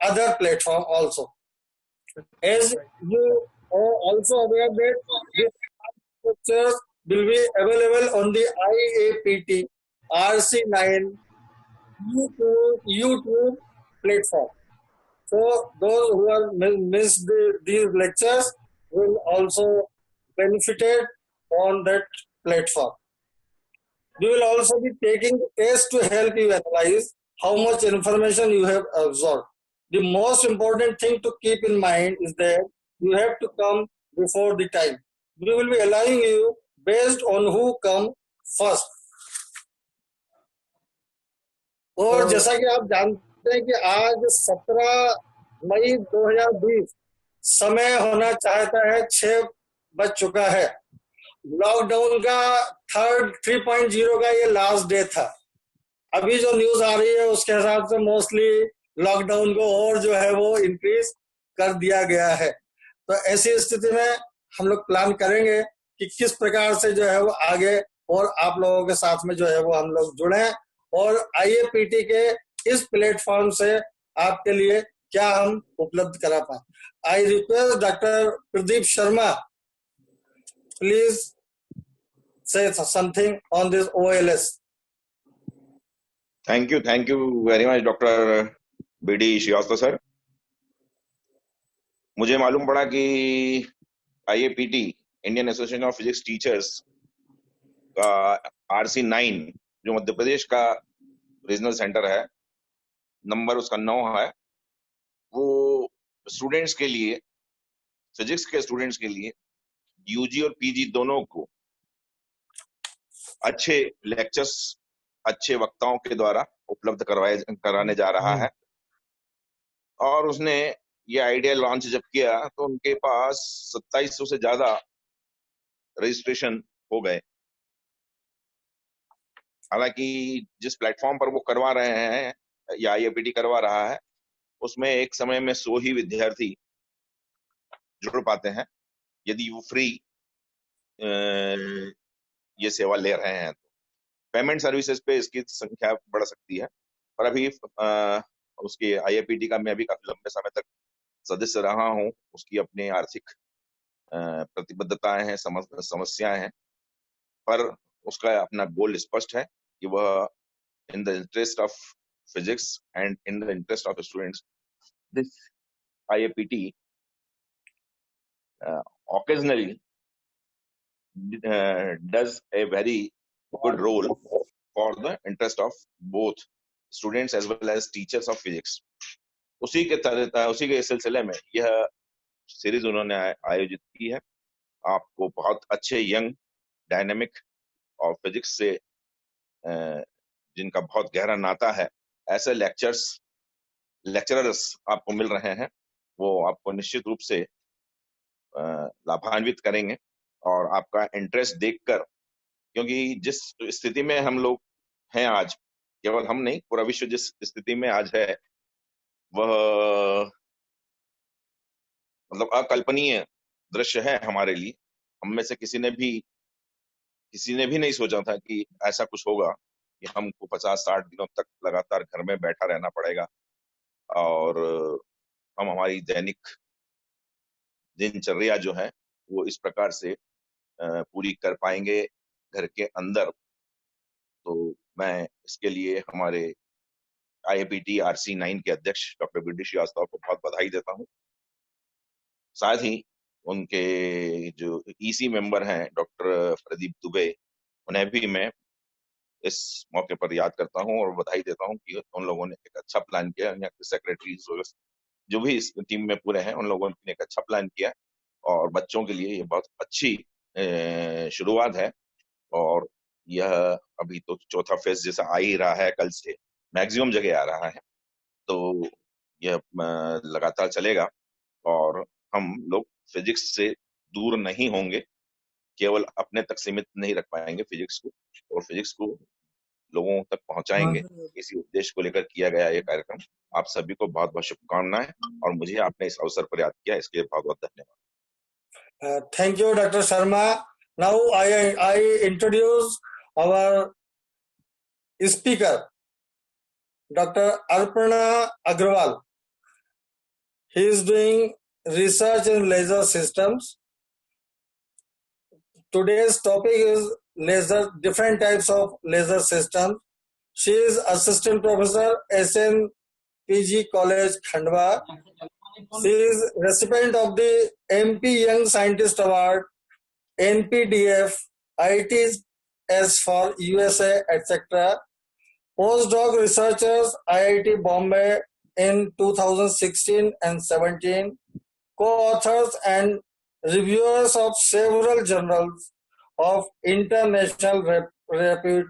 other platform also. As you are also aware that these lectures will be available on the IAPT RC9 YouTube platform. So those who have missed these lectures will also benefited on that platform. We will also be taking tests to help you analyze how much information you have absorbed. The most important thing to keep in mind is that you have to come before the time. We will be allowing you based on who come first. और जैसा कि आप जानते हैं कि आज 17 मई 2020 समय होना चाहता है 6 बज चुका है. लॉकडाउन का 3.0 का ये लास्ट डे था. अभी जो न्यूज आ रही है उसके हिसाब से मोस्टली लॉकडाउन को और जो है वो इंक्रीज कर दिया गया है. तो ऐसी स्थिति में हम लोग प्लान करेंगे कि किस प्रकार से जो है वो आगे और आप लोगों के साथ में जो है वो हम लोग जुड़े और IAPT के इस प्लेटफॉर्म से आपके लिए क्या हम उपलब्ध करा पाए. I request doctor Pradeep Sharma, please say something on this OLS. Thank you very much, Dr. BD Srivastava sir. मुझे मालूम पड़ा कि IAPT Indian association of physics teachers का RC9 जो मध्य प्रदेश का रीजनल सेंटर है, नंबर उसका 9 है, वो स्टूडेंट्स के लिए, फिजिक्स के स्टूडेंट्स के लिए यूजी और पीजी दोनों को अच्छे लेक्चर्स अच्छे वक्ताओं के द्वारा उपलब्ध कराने जा रहा है. और उसने ये आइडिया लॉन्च जब किया तो उनके पास 2700 से ज्यादा रजिस्ट्रेशन हो गए. हालांकि जिस प्लेटफॉर्म पर वो करवा रहे हैं या IAPT करवा रहा है उसमें एक समय में 100 ही विद्यार्थी जुड़ पाते हैं. यदि वो फ्री ये सेवा ले रहे हैं तो पेमेंट सर्विसेज पे इसकी संख्या बढ़ सकती है. पर अभी उसके IAPT का मैं भी काफी लंबे समय तक सदस्य रहा हूं. उसकी अपनी आर्थिक प्रतिबद्धताएं हैं, समस्याएं हैं, पर उसका अपना गोल स्पष्ट है कि वह in the interest of physics and in the interest of students this IAPT occasionally does a very good role for the interest of both students as well as teachers of physics. उसी के सिलसिले में यह series उन्होंने आयोजित की है. आपको बहुत अच्छे यंग डायनेमिक और फिजिक्स से जिनका बहुत गहरा नाता है ऐसे लेक्चरर्स आपको मिल रहे हैं. वो आपको निश्चित रूप से लाभान्वित करेंगे और आपका इंटरेस्ट देखकर, क्योंकि जिस स्थिति में हम लोग हैं आज, केवल हम नहीं पूरा विश्व जिस स्थिति में आज है वह मतलब अकल्पनीय दृश्य है हमारे लिए. हम में से किसी ने भी नहीं सोचा था कि ऐसा कुछ होगा कि हमको 50-60 दिनों तक लगातार घर में बैठा रहना पड़ेगा और हम हमारी दैनिक दिनचर्या जो है वो इस प्रकार से पूरी कर पाएंगे घर के अंदर. तो मैं इसके लिए हमारे IAPT RC9 के अध्यक्ष डॉक्टर BD श्रीवास्तव को बहुत बधाई देता हूं. साथ ही उनके जो EC मेंबर हैं डॉक्टर प्रदीप दुबे, उन्हें भी मैं इस मौके पर याद करता हूं और बधाई देता हूं कि उन लोगों ने एक अच्छा प्लान किया. सेक्रेटरी जो भी इस टीम में पूरे हैं उन लोगों ने एक अच्छा प्लान किया और बच्चों के लिए ये बहुत अच्छी शुरुआत है. और यह अभी तो चौथा फेज जैसा आ ही रहा है, कल से मैक्सिमम जगह आ रहा है, तो यह लगातार चलेगा और हम लोग फिजिक्स से दूर नहीं होंगे. केवल अपने तक सीमित नहीं रख पाएंगे फिजिक्स को, और फिजिक्स को लोगों तक पहुंचाएंगे. इसी उद्देश्य को लेकर किया गया ये कार्यक्रम. आप सभी को बहुत बहुत शुभकामनाएं और मुझे आपने इस अवसर पर याद किया, इसके लिए बहुत बहुत धन्यवाद. Thank you doctor Sharma. Now I introduce our speaker, Dr. Arpana Agrawal. He is doing research in laser systems. Today's topic is laser, different types of laser systems. She is assistant professor, SNPG College, Khandwa. She is recipient of the MP Young Scientist Award, NPDF, ITS for USA, etc. Postdoc researchers, IIT Bombay in 2016 and 17. Co-authors and reviewers of several journals of international repute.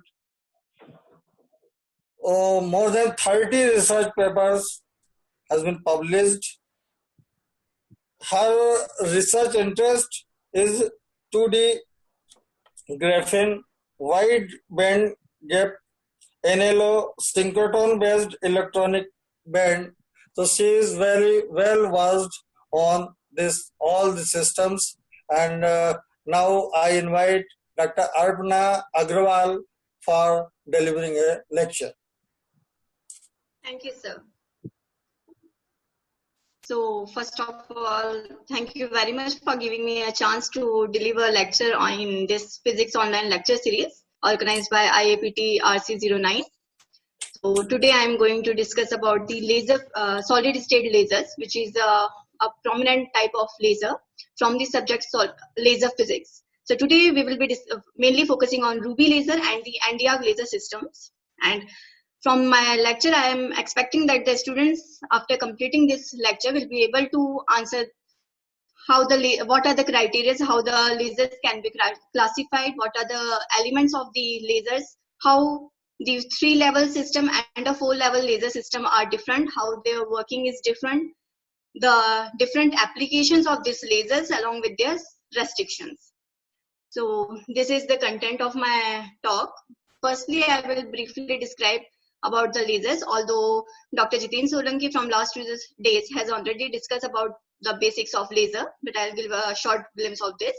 More than 30 research papers has been published. Her research interest is 2D graphene, wide band gap, NLO, synchrotron based electronic band. So she is very well versed on all the systems. And now I invite Dr. Arpana Agrawal for delivering a lecture. Thank you, sir. So first of all, thank you very much for giving me a chance to deliver a lecture in this physics online lecture series organized by IAPT RC09. So today I am going to discuss about the laser, solid state lasers, which is a prominent type of laser from the subject laser physics. So today we will be mainly focusing on Ruby laser and the NdArc laser systems. And from my lecture, I am expecting that the students, after completing this lecture, will be able to answer what are the criteria, how the lasers can be classified, what are the elements of the lasers, how the 3-level system and a 4-level laser system are different, how their working is different, the different applications of these lasers along with their restrictions. So this is the content of my talk. Firstly, I will briefly describe about the lasers, although Dr. Jitin Solanki from last few days has already discussed about the basics of laser, but I'll give a short glimpse of this.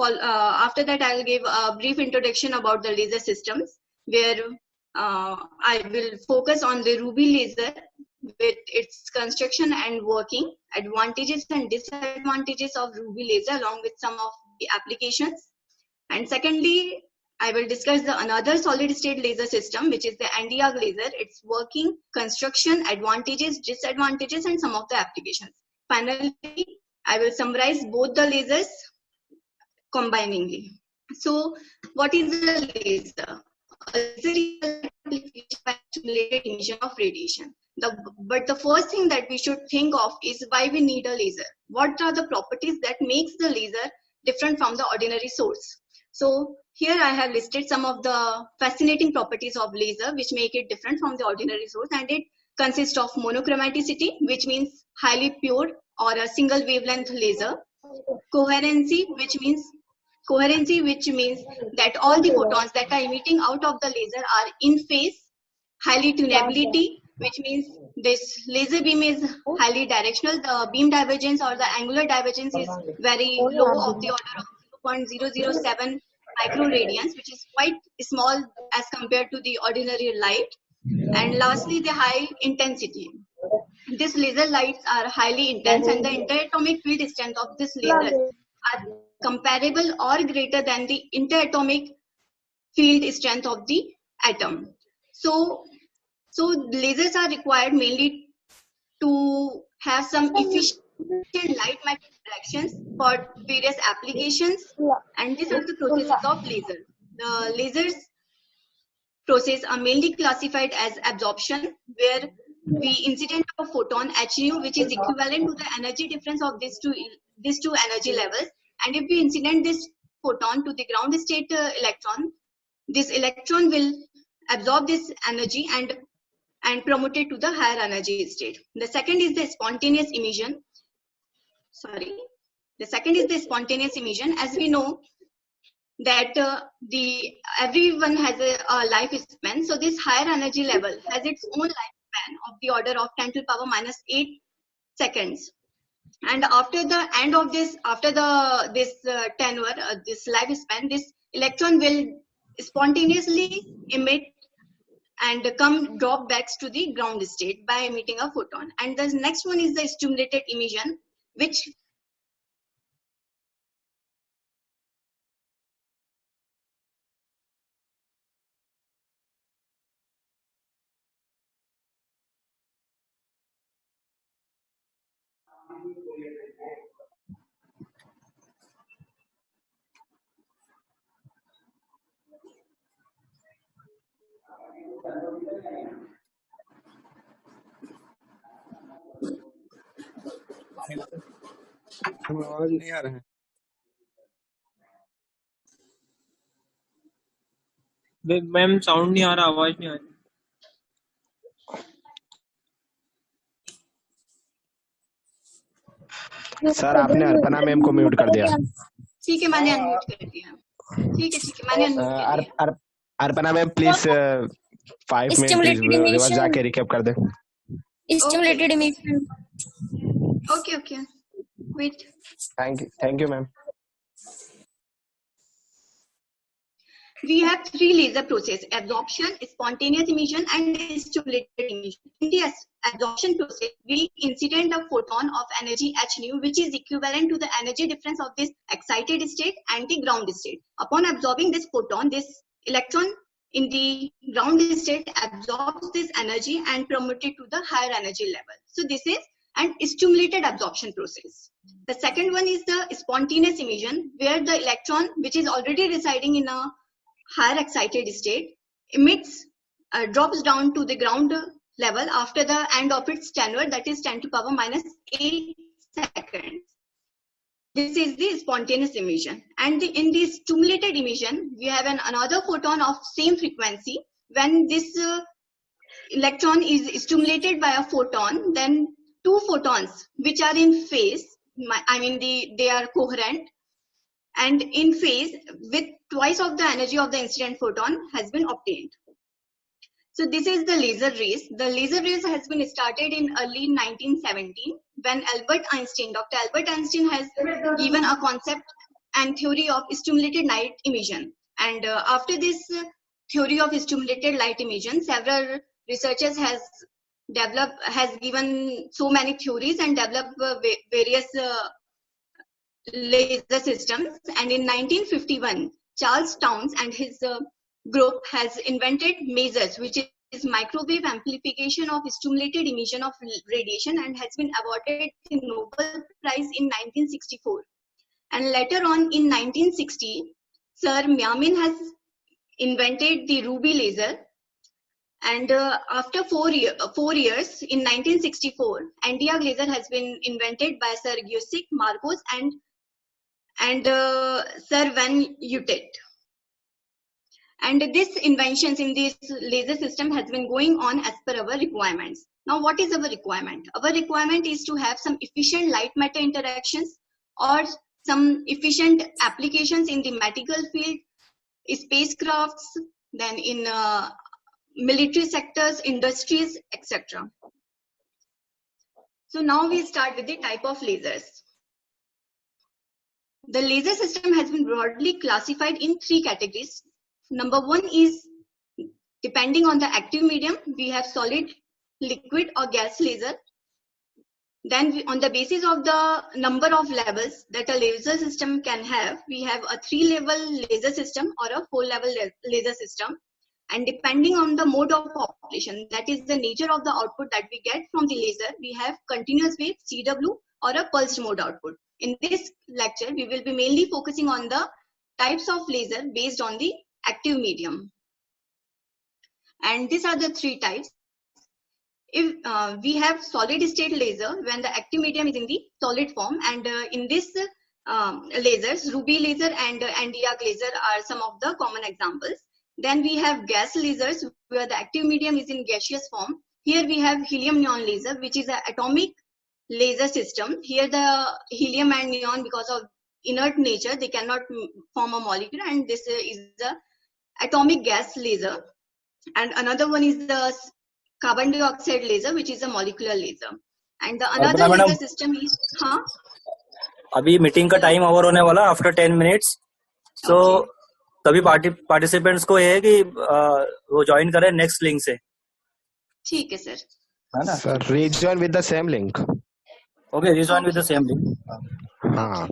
After that, I'll give a brief introduction about the laser systems, where I will focus on the Ruby laser with its construction and working, advantages and disadvantages of Ruby laser along with some of the applications. And secondly, I will discuss another solid state laser system, which is the NdArc laser, its working, construction, advantages, disadvantages, and some of the applications. Finally, I will summarize both the lasers combiningly. So what is a laser? A laser is an application by accumulated emission of radiation. But the first thing that we should think of is why we need a laser. What are the properties that makes the laser different from the ordinary source? So here I have listed some of the fascinating properties of laser which make it different from the ordinary source, and it consists of monochromaticity, which means highly pure or a single wavelength laser, coherency, which means that all the photons that are emitting out of the laser are in phase, highly tunability, which means this laser beam is highly directional. The beam divergence or the angular divergence is very low, of the order of 0.007 microradians, which is quite small as compared to the ordinary light. And lastly, the high intensity. These laser lights are highly intense, and the interatomic field strength of this laser are comparable or greater than the interatomic field strength of the atom. So lasers are required mainly to have some efficient light matter interactions for various applications, and these are the processes of laser. The lasers process are mainly classified as absorption, where we incident a photon HU, which is equivalent to the energy difference of these two energy levels, and if we incident this photon to the ground state electron, this electron will absorb this energy and promote it to the higher energy state. The second is the spontaneous emission. The second is the spontaneous emission. As we know that everyone has a lifespan, so this higher energy level has its own lifespan of the order of 10 to the power minus 8 seconds. And after the end of this, this tenure, this lifespan, this electron will spontaneously emit and drop back to the ground state by emitting a photon. And the next one is the stimulated emission, which आवाज नहीं आ रहा है। Ma'am sound नहीं आ रहा, आवाज नहीं आ रही। Sir आपने अर्पणा मैम को म्यूट कर दिया। ठीक है, मैंने अनम्यूट कर दिया। ठीक है, मैंने अनम्यूट कर दिया। Arpana ma'am please 5 minute reverse जाके रिकैप कर दे। Stimulated emission. Okay. Wait. Thank you, ma'am. We have 3 laser process: absorption, spontaneous emission, and stimulated emission. In the absorption process, we incident a photon of energy h nu, which is equivalent to the energy difference of this excited state and the ground state. Upon absorbing this photon, this electron in the ground state absorbs this energy and promotes it to the higher energy level. So this is an stimulated absorption process. The second one is the spontaneous emission, where the electron, which is already residing in a higher excited state, drops down to the ground level after the end of its tenure, that is 10 to the power minus 8 seconds. This is the spontaneous emission. And in the stimulated emission, we have another photon of same frequency. When this electron is stimulated by a photon, then 2 photons which are in phase, they are coherent and in phase with twice of the energy of the incident photon has been obtained. So this is the laser rays. The laser rays has been started in early 1917 when Dr. Albert Einstein has given a concept and theory of stimulated light emission. And after this theory of stimulated light emission, several researchers has given so many theories and developed various laser systems. And in 1951, Charles Townes and his group has invented MASERS, which is microwave amplification of stimulated emission of radiation, and has been awarded the Nobel Prize in 1964. And later on in 1960, Sir Miamin has invented the ruby laser. And after 4 years, in 1964, Andiag laser has been invented by Sir Giuseppe Marcos and Sir Van Utet. And these inventions in this laser system has been going on as per our requirements. Now, what is our requirement? Our requirement is to have some efficient light matter interactions or some efficient applications in the medical field, spacecrafts, then in military sectors, industries, etc. So now we start with the type of lasers. The laser system has been broadly classified in 3 categories. Number 1 is, depending on the active medium, we have solid, liquid or gas laser. Then on the basis of the number of levels that a laser system can have, we have a 3-level laser system or a 4-level laser system. And depending on the mode of operation, that is the nature of the output that we get from the laser, we have continuous wave, CW, or a pulsed mode output. In this lecture, we will be mainly focusing on the types of laser based on the active medium. And these are the 3 types. If we have solid state laser when the active medium is in the solid form, and in this lasers, ruby laser and Andiag laser are some of the common examples. Then we have gas lasers where the active medium is in gaseous form. Here we have helium neon laser, which is an atomic laser system. Here the helium and neon, because of inert nature, they cannot form a molecule, and this is the atomic gas laser. And another one is the carbon dioxide laser, which is a molecular laser. And the another laser system is अभी meeting का time over होने वाला after 10 minutes. So सभी participants को ये है कि वो ज्वाइन करें नेक्स्ट लिंक से, ठीक है सर, है ना? Sir, rejoin with the same link. Okay, rejoin with the same link. हाँ.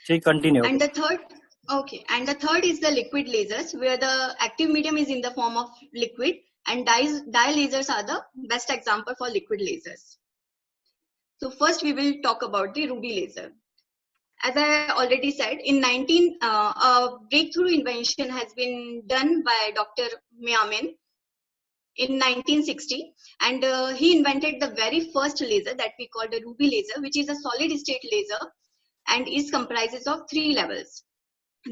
ठीक, continue. and the third is the liquid lasers, where the active medium is in the form of liquid, and dye lasers are the best example for liquid lasers. So first we will talk about the ruby laser. As I already said, in a breakthrough invention has been done by Dr. Meamin in 1960, and he invented the very first laser that we call the ruby laser, which is a solid state laser and is comprises of 3 levels.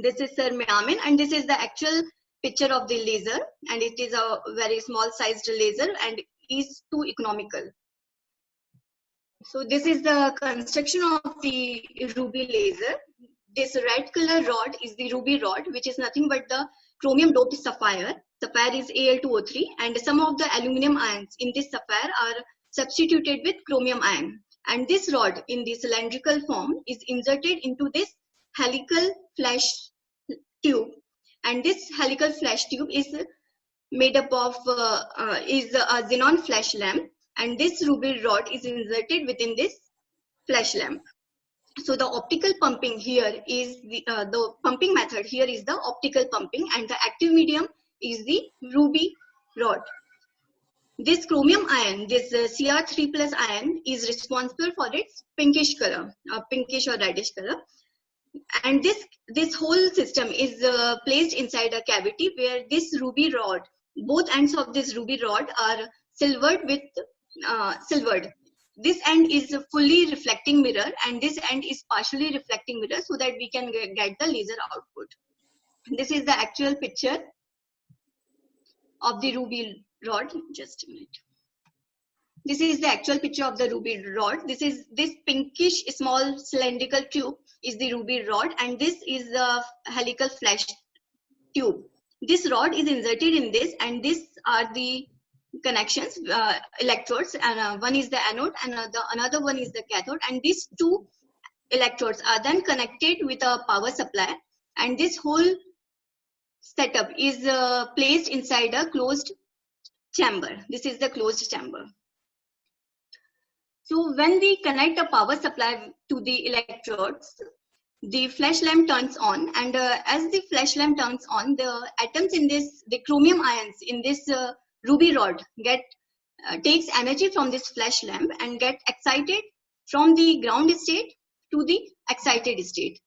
This is Sir Meamin, and this is the actual picture of the laser, and it is a very small sized laser and is too economical. So this is the construction of the ruby laser. This red color rod is the ruby rod, which is nothing but the chromium doped sapphire. Sapphire is Al2O3, and some of the aluminum ions in this sapphire are substituted with chromium ion. And this rod in the cylindrical form is inserted into this helical flash tube, and this helical flash tube is made up of is a xenon flash lamp, and this ruby rod is inserted within this flash lamp. So the optical pumping here is the pumping method here is the optical pumping, and the active medium is the ruby rod. This chromium ion, this Cr3 plus ion, is responsible for its pinkish color, pinkish or reddish color. And this whole system is placed inside a cavity where this ruby rod, both ends of this ruby rod are silvered with silvered. This end is a fully reflecting mirror, and this end is partially reflecting mirror, so that we can get the laser output. This is the actual picture of the ruby rod. Just a minute. This is the actual picture of the ruby rod. This pinkish small cylindrical tube is the ruby rod, and this is the helical flash tube. This rod is inserted in this, and these are the connections, electrodes, and one is the anode and another one is the cathode, and these 2 electrodes are then connected with a power supply, and this whole setup is placed inside a closed chamber. This is the closed chamber. So when we connect a power supply to the electrodes, the flash lamp turns on, and as the flash lamp turns on, the atoms in this, the chromium ions in this ruby rod takes energy from this flash lamp and get excited from the ground state to the excited state.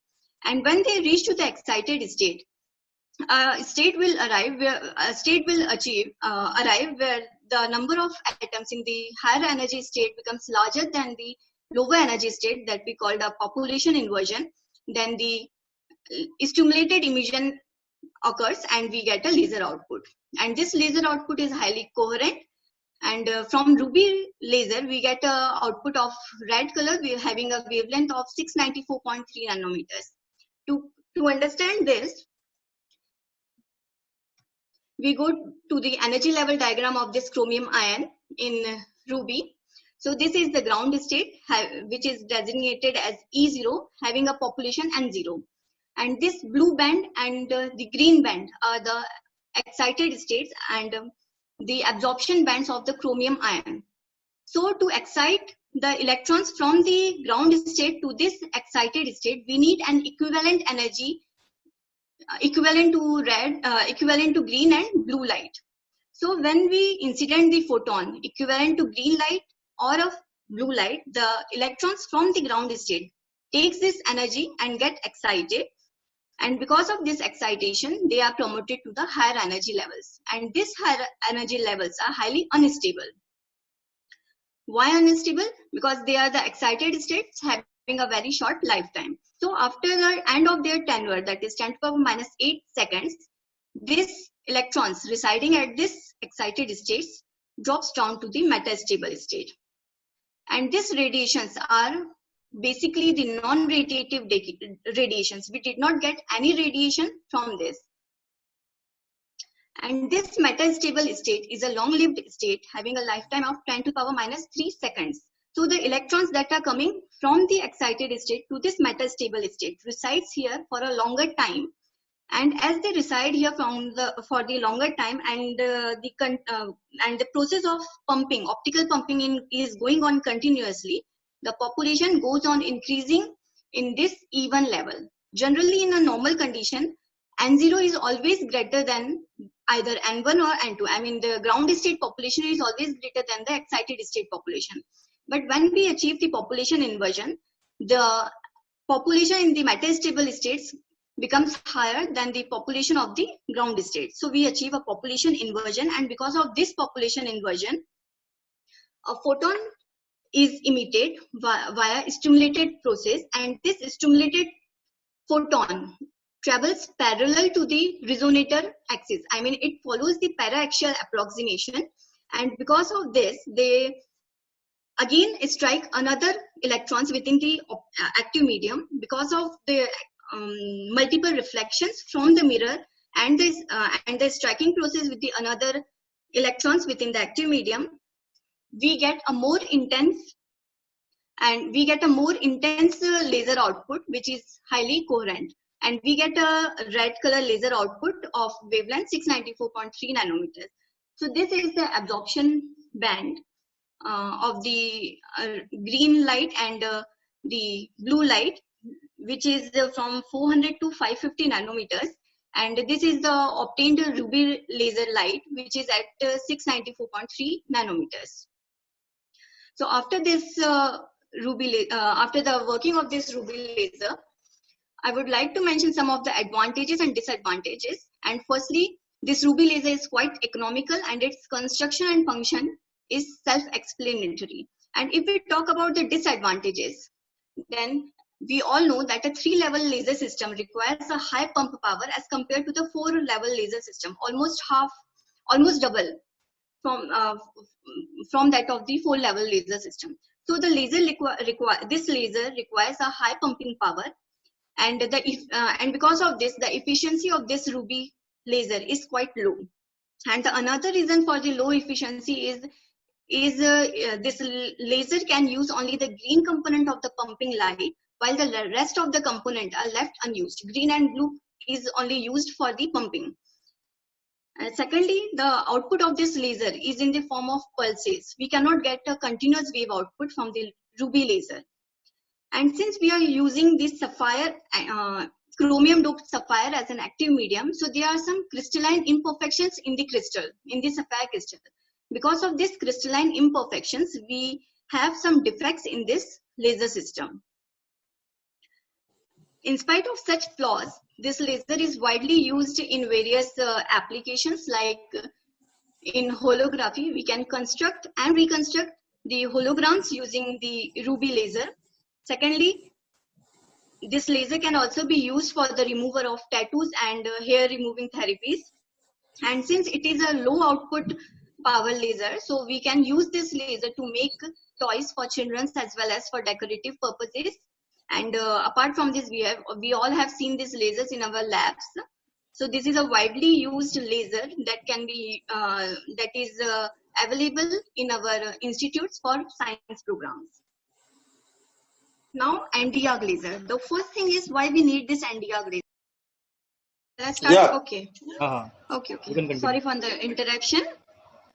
And when they reach to the excited state, a state will arrive where the number of atoms in the higher energy state becomes larger than the lower energy state, that we call the population inversion. Then the stimulated emission occurs, and we get a laser output. And this laser output is highly coherent. And from ruby laser, we get a output of red color. We are having a wavelength of 694.3 nanometers. To understand this, we go to the energy level diagram of this chromium ion in ruby. So this is the ground state, which is designated as E0, having a population N0. And this blue band and the green band are the excited states and the absorption bands of the chromium ion. So to excite the electrons from the ground state to this excited state, we need an equivalent energy equivalent to green and blue light. So when we incident the photon equivalent to green light or of blue light, the electrons from the ground state takes this energy and get excited, and because of this excitation they are promoted to the higher energy levels, and these higher energy levels are highly unstable. Why unstable? Because they are the excited states having a very short lifetime. So after the end of their tenure, that is 10 to the power minus 8 seconds, these electrons residing at this excited states drops down to the metastable state. And these radiations are basically the non-radiative radiations. We did not get any radiation from this. And this metastable state is a long-lived state having a lifetime of 10 to the power minus 3 seconds. So the electrons that are coming from the excited state to this metastable state resides here for a longer time, And as they reside here for the longer time, and the process of pumping, optical pumping is going on continuously, the population goes on increasing in this even level. Generally, in a normal condition, N0 is always greater than either N1 or N2. I mean, the ground state population is always greater than the excited state population. But when we achieve the population inversion, the population in the metastable states becomes higher than the population of the ground state. So we achieve a population inversion, and because of this population inversion, a photon is emitted via stimulated process, and this stimulated photon travels parallel to the resonator axis. I mean, it follows the paraaxial approximation, and because of this, they again strike another electrons within the active medium. Because of the multiple reflections from the mirror and the striking process with the another electrons within the active medium, we get a more intense laser output, which is highly coherent, and we get a red color laser output of wavelength 694.3 nanometers. So this is the absorption band of the green light and the blue light, which is from 400 to 550 nanometers, and this is the obtained ruby laser light, which is at 694.3 nanometers. So after this after the working of this ruby laser, I would like to mention some of the advantages and disadvantages. And firstly, this ruby laser is quite economical, and its construction and function is self-explanatory. And if we talk about the disadvantages, then we all know that a 3-level laser system requires a high pump power as compared to the 4-level laser system, almost double from that of the 4-level laser system. So the laser this laser requires a high pumping power, and because of this, the efficiency of this ruby laser is quite low. And another reason for the low efficiency is this laser can use only the green component of the pumping light, while the rest of the component are left unused. Green and blue is only used for the pumping. Secondly, the output of this laser is in the form of pulses. We cannot get a continuous wave output from the ruby laser. And since we are using this sapphire, chromium doped sapphire as an active medium, so there are some crystalline imperfections in the sapphire crystal. Because of these crystalline imperfections, we have some defects in this laser system. In spite of such flaws, this laser is widely used in various applications, like in holography. We can construct and reconstruct the holograms using the ruby laser. Secondly, this laser can also be used for the removal of tattoos and hair removing therapies. And since it is a low output power laser, so we can use this laser to make toys for children as well as for decorative purposes. And apart from this, we all have seen these lasers in our labs. So this is a widely used laser that can be that is available in our institutes for science programs. Now, Nd:YAG laser. The first thing is why we need this Nd:YAG laser. Let's start. Yeah. Okay. Okay. Sorry for the interruption.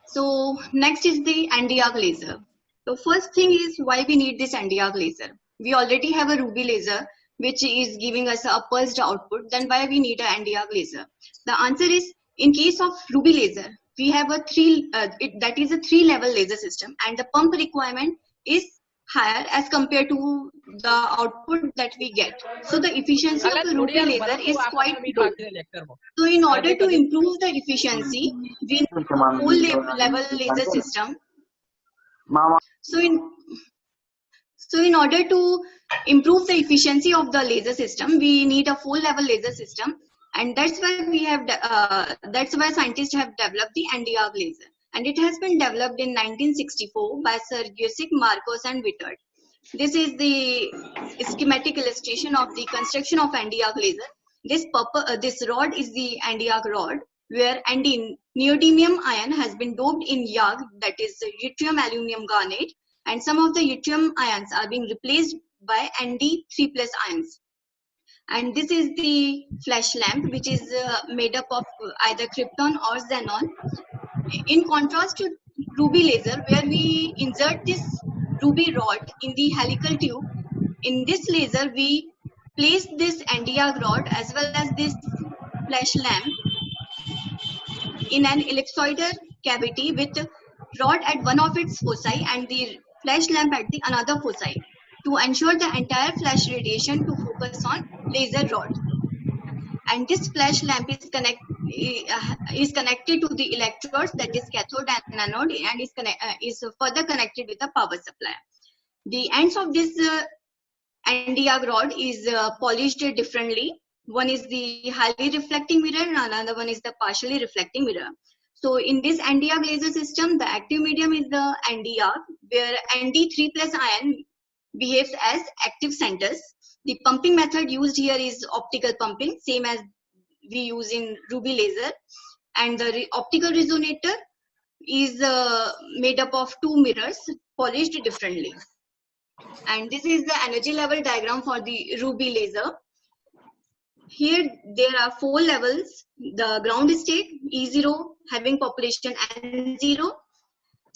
So next is the Nd:YAG laser. The first thing is why we need this Nd:YAG laser. We already have a ruby laser which is giving us a pulsed output. Then why we need an Nd:YAG laser? The answer is, in case of ruby laser, we have a that is a 3-level laser system, and the pump requirement is higher as compared to the output that we get. So the efficiency of the ruby laser is quite low. So in order to improve the efficiency, we need a full level laser system. So in order to improve the efficiency of the laser system, we need a full level laser system, and that's why scientists have developed the Nd:YAG laser. And it has been developed in 1964 by Sir Giuseppe Marcos and Wittert. This is the schematic illustration of the construction of Nd:YAG laser. This rod is the Nd:YAG rod, where neodymium ion has been doped in YAG, that is yttrium aluminum garnet, and some of the yttrium ions are being replaced by Nd3+ ions. And this is the flash lamp, which is made up of either krypton or xenon. In contrast to ruby laser, where we insert this ruby rod in the helical tube, in this laser we place this NdArc rod as well as this flash lamp in an ellipsoidal cavity with rod at one of its foci and the flash lamp at the another foci to ensure the entire flash radiation to focus on laser rod. And this flash lamp is connected to the electrodes, that is cathode and anode, and is further connected with the power supply. The ends of this NdArc rod is polished differently. One is the highly reflecting mirror and another one is the partially reflecting mirror. So in this NdArc laser system, the active medium is the NdArc, where Nd3+ ion behaves as active centers. The pumping method used here is optical pumping, same as we use in ruby laser. And the optical resonator is made up of two mirrors polished differently. And this is the energy level diagram for the ruby laser. Here there are 4 levels: the ground state E0 having population N0,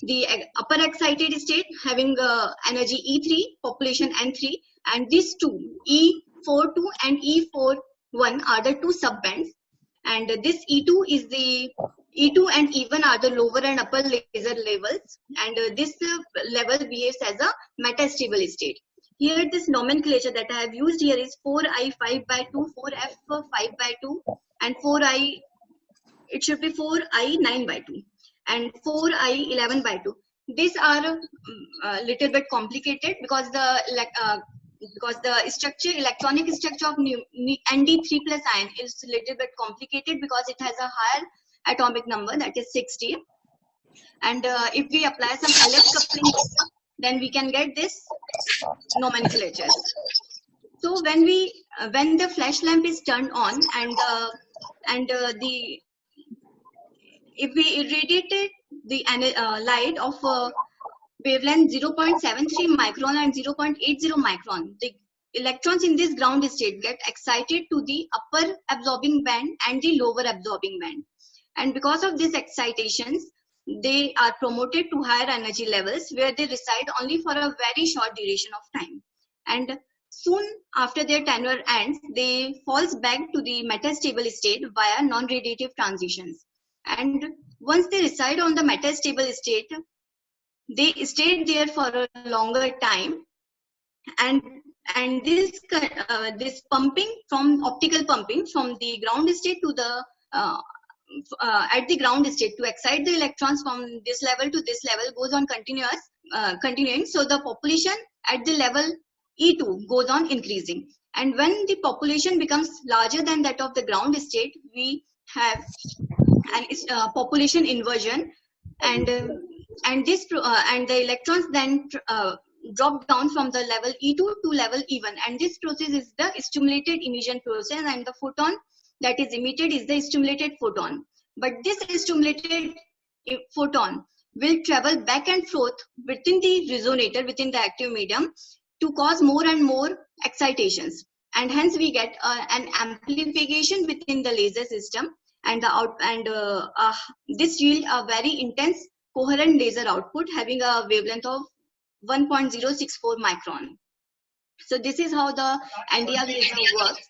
the upper excited state having energy E3, population N3, and these two E42 and E41 are the 2 subbands, and this E2 is the E2 and E1 are the lower and upper laser levels, and this level behaves as a metastable state. Here this nomenclature that I have used here is 4i 5/2, 4f 5/2, and 4i, it should be 4i 9/2, and 4i 11/2. These are a little bit complicated because the structure, electronic structure of Nd3+ ion is a little bit complicated because it has a higher atomic number, that is 60. And if we apply some LF coupling, then we can get this nomenclature. So when the flash lamp is turned on if we irradiated the light of wavelength 0.73 micron and 0.80 micron, the electrons in this ground state get excited to the upper absorbing band and the lower absorbing band. And because of these excitations, they are promoted to higher energy levels where they reside only for a very short duration of time. And soon after their tenure ends, they falls back to the metastable state via non-radiative transitions. And once they reside on the metastable state, they stay there for a longer time. And this pumping, from optical pumping from the ground state to the at the ground state to excite the electrons from this level to this level goes on continuing. So the population at the level E2 goes on increasing. And when the population becomes larger than that of the ground state, we have an population inversion, and the electrons then drop down from the level E2 to level E1, and this process is the stimulated emission process, and the photon that is emitted is the stimulated photon. But this stimulated photon will travel back and forth within the resonator, within the active medium, to cause more and more excitations, and hence we get an amplification within the laser system, and this yield a very intense coherent laser output having a wavelength of 1.064 micron. So this is how the NdArc laser works.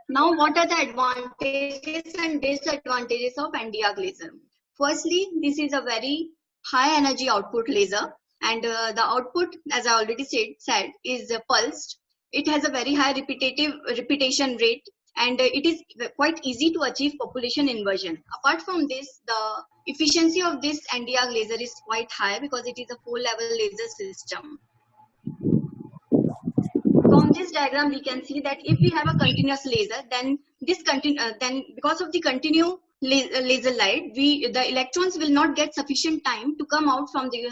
Now, what are the advantages and disadvantages of NdArc laser? Firstly, this is a very high energy output laser, and the output, as I already said, is pulsed. It has a very high repetition rate, and it is quite easy to achieve population inversion. Apart from this, the efficiency of this NdArc laser is quite high because it is a 4-level laser system. From this diagram, we can see that if we have a continuous laser, then because of the continuous laser light, the electrons will not get sufficient time to come out from the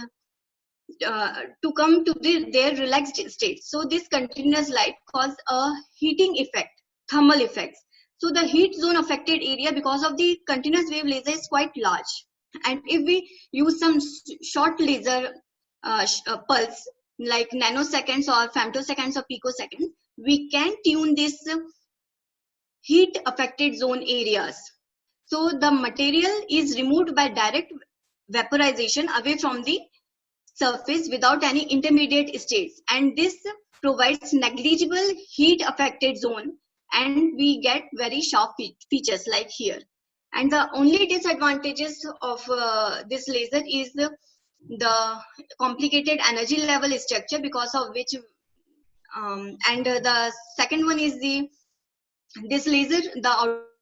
their relaxed state. So this continuous light causes a heating effect, thermal effects. So the heat zone affected area because of the continuous wave laser is quite large. And if we use some short laser pulse, like nanoseconds or femtoseconds or picoseconds, we can tune this heat affected zone areas. So the material is removed by direct vaporization away from the surface without any intermediate states, and this provides negligible heat affected zone, and we get very sharp features like here. And the only disadvantages of this laser is the complicated energy level structure, because of which and the second one is this laser, the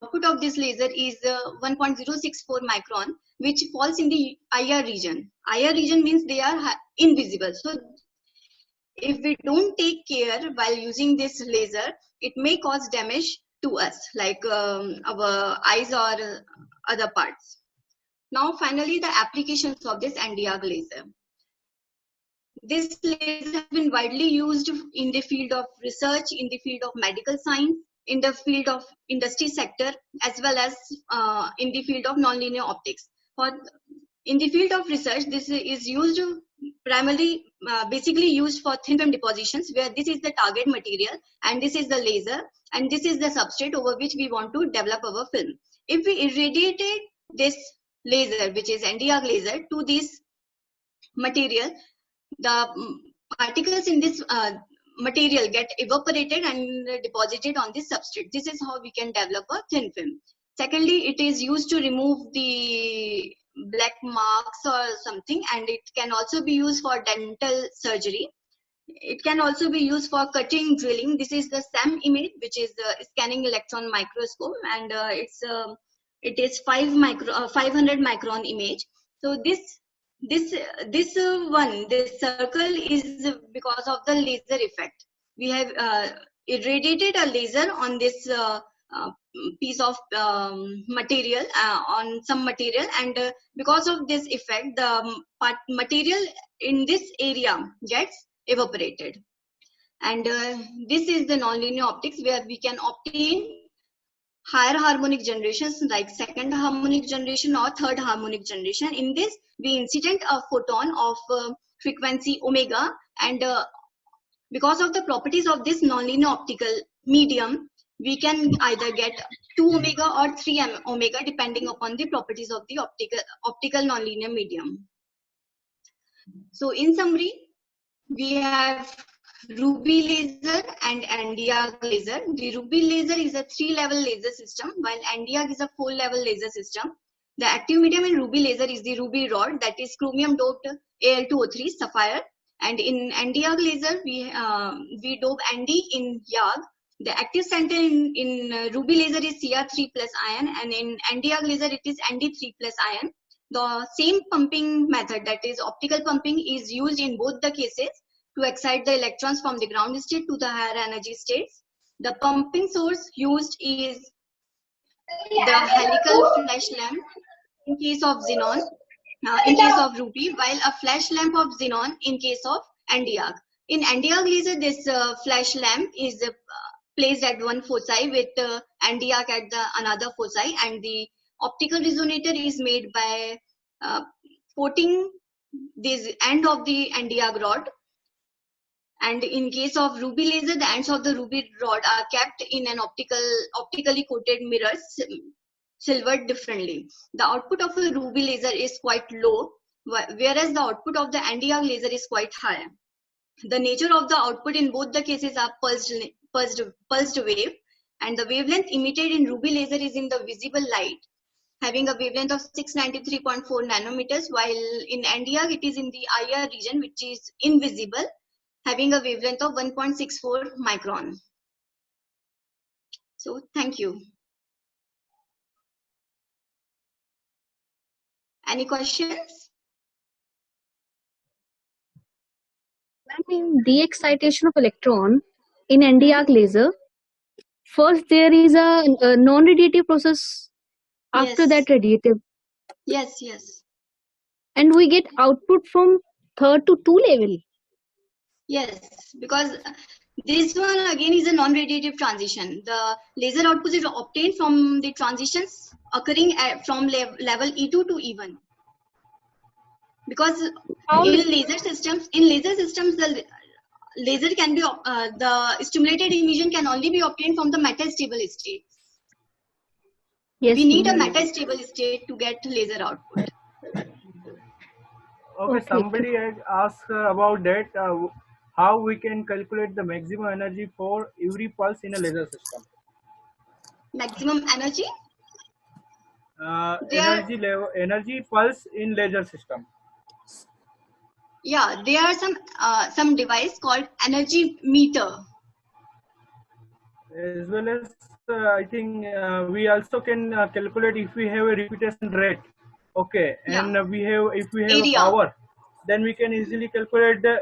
output of this laser is 1.064 micron, which falls in the IR region. IR region means they are invisible. So if we don't take care while using this laser, it may cause damage to us, like our eyes or other parts. Now finally, the applications of this Nd:YAG laser. This laser has been widely used in the field of research, in the field of medical science, in the field of industry sector, as well as in the field of nonlinear optics. In the field of research, this is used primarily, basically used for thin film depositions, where this is the target material and this is the laser and this is the substrate over which we want to develop our film. If we irradiated this laser, which is Nd:YAG laser, to this material, the particles in this material get evaporated and deposited on this substrate. This is how we can develop a thin film. Secondly, it is used to remove the black marks or something, and it can also be used for dental surgery. It can also be used for cutting, drilling. This is the SEM image, which is the scanning electron microscope, and it is 500 micron image. So this circle is because of the laser effect. We have irradiated a laser on this piece of material, on some material, and because of this effect, the material in this area gets evaporated. And this is the nonlinear optics, where we can obtain higher harmonic generations, like second harmonic generation or third harmonic generation. In this, we incident a photon of frequency omega, and because of the properties of this nonlinear optical medium, we can either get 2 omega or 3 omega, depending upon the properties of the optical nonlinear medium. So in summary, we have Ruby laser and Nd:YAG laser. The Ruby laser is a 3-level laser system, while Nd:YAG is a 4-level laser system. The active medium in Ruby laser is the ruby rod, that is chromium doped Al2O3 sapphire. And in Nd:YAG laser, we dope Nd in YAG. The active center in Ruby laser is Cr3 plus ion, and in Nd:YAG laser it is Nd3 plus ion. The same pumping method, that is optical pumping, is used in both the cases to excite the electrons from the ground state to the higher energy states. The pumping source used is the helical flash lamp in case of xenon, in case of Ruby, while a flash lamp of xenon in case of Nd:YAG. In Nd:YAG laser, this flash lamp is placed at one foci with Nd:YAG at the another foci, and the optical resonator is made by coating this end of the Nd:YAG rod. And in case of Ruby laser, the ends of the Ruby rod are kept in an optically coated mirror, silvered differently. The output of a Ruby laser is quite low, whereas the output of the Nd:YAG laser is quite high. The nature of the output in both the cases are pulsed wave, and the wavelength emitted in Ruby laser is in the visible light, having a wavelength of 693.4 nanometers, while in Nd:YAG it is in the IR region, which is invisible, having a wavelength of 1.64 micron. So thank you. Any questions? In the excitation of electron in Nd:YAG laser, first there is a non-radiative process, after Yes. that radiative, Yes. and we get output from 3rd to 2 level. Yes, because this one again is a non-radiative transition. The laser output is obtained from the transitions occurring from level E2 to E1. Because How in laser systems, the laser can be the stimulated emission can only be obtained from the metastable state. yes, We need a ma'am. metastable state to get laser output. Okay, Okay. somebody has asked about that. How we can calculate the maximum energy for every pulse in a laser system? Maximum energy? Energy pulse in laser system. Yeah, there are some device called energy meter. As well as I think we also can calculate if we have a repetition rate. Okay, and Yeah. if we have Area. a power, then we can easily calculate the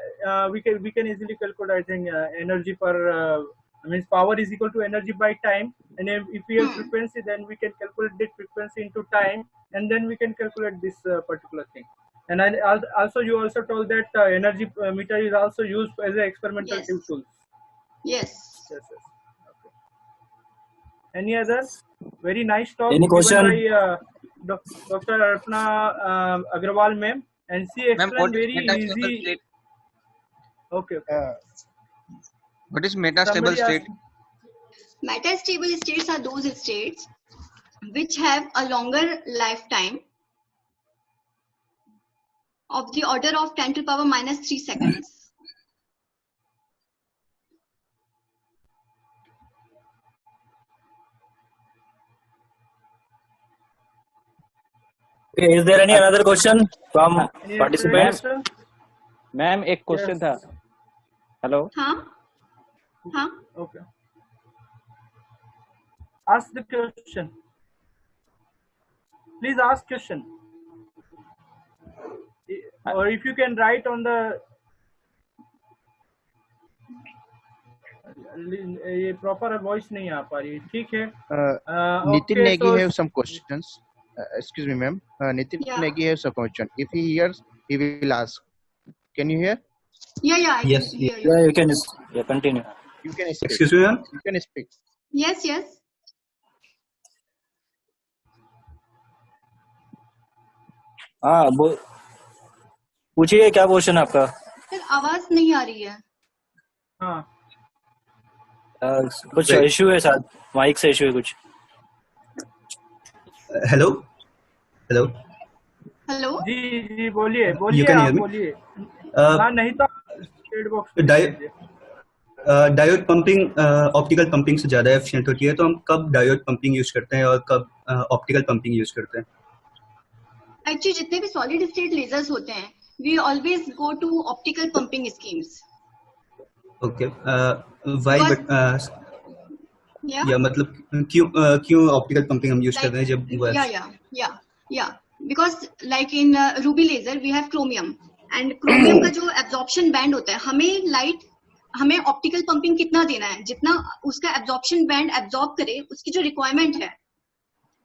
we can easily calculate, I think, energy per means power is equal to energy by time, and if we have frequency, then we can calculate the frequency into time, and then we can calculate this particular thing. And also you also told that energy meter is also used as an experimental Yes. tool. Yes. Yes. Okay. Any other? Very nice talk Any question? given by Dr. Arpana Agrawal ma'am, and she explained very easy. State? Okay. What is metastable Somebody state? asked- Metastable states are those states which have a longer lifetime of the order of 10 to the power minus 3 seconds. Okay, is there any another question from Any participants? question? Ma'am एक question था. Hello. हाँ. Okay. Ask the question. Please ask question. Or if you can write on the ये proper voice नहीं आ पा रही. ठीक है. Nitin Okay, Negi so have some questions. Excuse me, ma'am. Nitin Yeah. Negi have some question. If he hears, he will ask. Can you hear? Yeah, I Yes. can hear you. Yeah, you can continue. You can speak. Excuse me, ma'am. You can speak. Yes. हाँ, पूछिए क्या question आपका? Sir आवाज नहीं आ रही है. हाँ. कुछ इशू है शायद, माइक से इशू है कुछ. Hello. Hello. जी बोलिए You can आप hear me? बोलिए. हाँ नहीं तो chat box में Diode diode pumping optical pumping से ज्यादा एफिशिएंट होती है, तो हम कब डायोड पंपिंग यूज करते हैं और कब ऑप्टिकल पंपिंग यूज करते हैं? एक्चुअली जितने भी सॉलिड स्टेट लेजर्स होते हैं, we always go to optical pumping schemes. Okay, why but या मतलब क्यों ऑप्टिकल पंपिंग हम यूज करते हैं जब या because like in ruby laser we have chromium, and chromium का जो एब्जॉर्प्शन बैंड होता है, हमें ऑप्टिकल पंपिंग कितना देना है, जितना उसका एब्जॉर्प्शन बैंड एब्जॉर्ब करे, उसकी जो रिक्वायरमेंट है.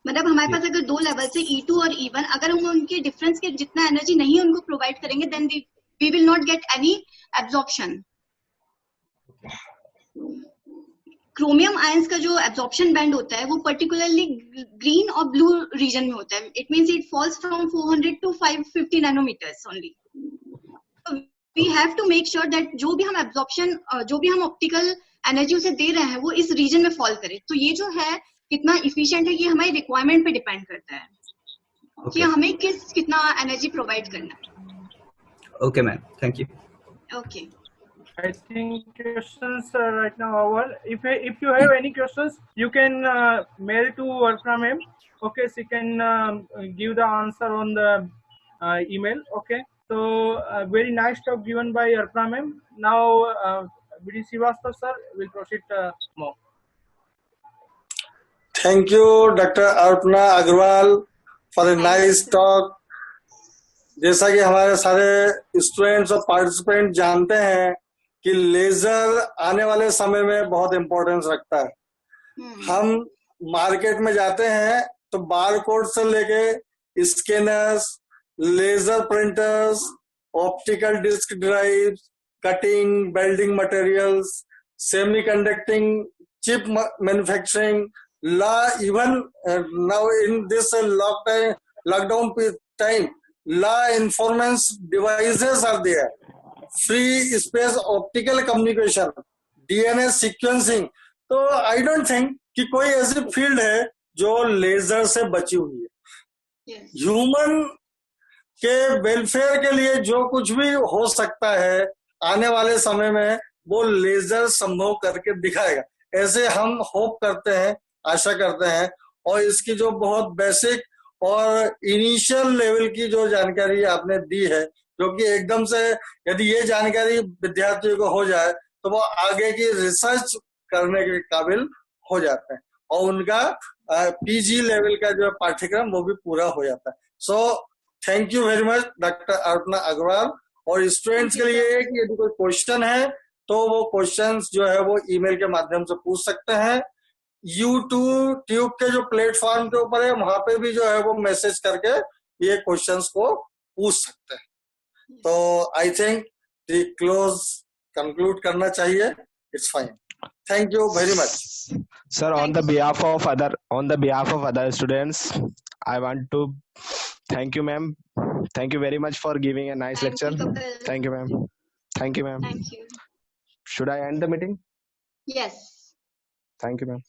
मतलब हमारे पास अगर दो लेवल से E2 और E1, अगर हम उनके डिफरेंस के जितना एनर्जी नहीं उनको प्रोवाइड करेंगे, then we will not get any absorption. Chromium ions का जो एब्जॉर्प्शन बैंड होता है वो पर्टिकुलरली ग्रीन और ब्लू रीजन में होता है. It means it falls from 400 to 550 nanometres only. We have to make sure that जो भी हम एब्जॉर्प्शन, जो भी हम ऑप्टिकल एनर्जी उसे दे रहे हैं, वो इस रीजन में फॉल करे. तो ये जो है कितना इफिशिएंट है, ये हमारी रिक्वायरमेंट पे डिपेंड करता है कि हमें कितना एनर्जी प्रोवाइड करना है. Okay ma'am, thank you. Okay. I think questions right now over. If you have any questions, you can mail to Arpana ma'am. Okay, she can give the answer on the email. Okay, so very nice talk given by Arpana ma'am. Now B.D. Srivastava sir will proceed more. Thank you, Dr. Arpana Agrawal, for a nice talk. जैसा कि हमारे सारे students और participant जानते हैं कि laser आने वाले समय में बहुत इम्पोर्टेंस रखता है. हम मार्केट में जाते हैं तो बारकोड से लेके scanners, laser printers, optical disc drive, cutting, welding materials, semiconducting, chip manufacturing, even now in this lockdown time, law enforcement devices are there, free space optical communication, DNA sequencing. तो I don't think कि कोई ऐसी field है जो laser से बची हुई है। ह्यूमन के वेलफेयर के लिए जो कुछ भी हो सकता है आने वाले समय में वो लेजर संभव करके दिखाएगा, ऐसे हम होप करते हैं, आशा करते हैं। और इसकी जो बहुत बेसिक और इनिशियल लेवल की जो जानकारी आपने दी है, जो कि एकदम से यदि ये जानकारी विद्यार्थियों को हो जाए तो वो आगे की रिसर्च करने के काबिल हो जाते हैं और उनका पीजी लेवल का जो पाठ्यक्रम वो भी पूरा हो जाता है। So thank you very much doctor Arpana Agarwal. और स्टूडेंट्स के लिए कि यदि कोई क्वेश्चन है तो वो क्वेश्चंस जो है वो ईमेल के माध्यम से पूछ सकते हैं। यूट्यूब के जो प्लेटफॉर्म के ऊपर है वहां पे भी जो है वो मैसेज करके ये क्वेश्चंस को पूछ सकते हैं। तो आई थिंक क्लोज कंक्लूड करना चाहिए। It's fine. Thank you very much. Sir, on the behalf of other students, I want to thank you, ma'am. Thank you very much for giving a nice lecture. Thank you, ma'am. Thank you, ma'am. Thank you. Should I end the meeting? Yes. Thank you, ma'am.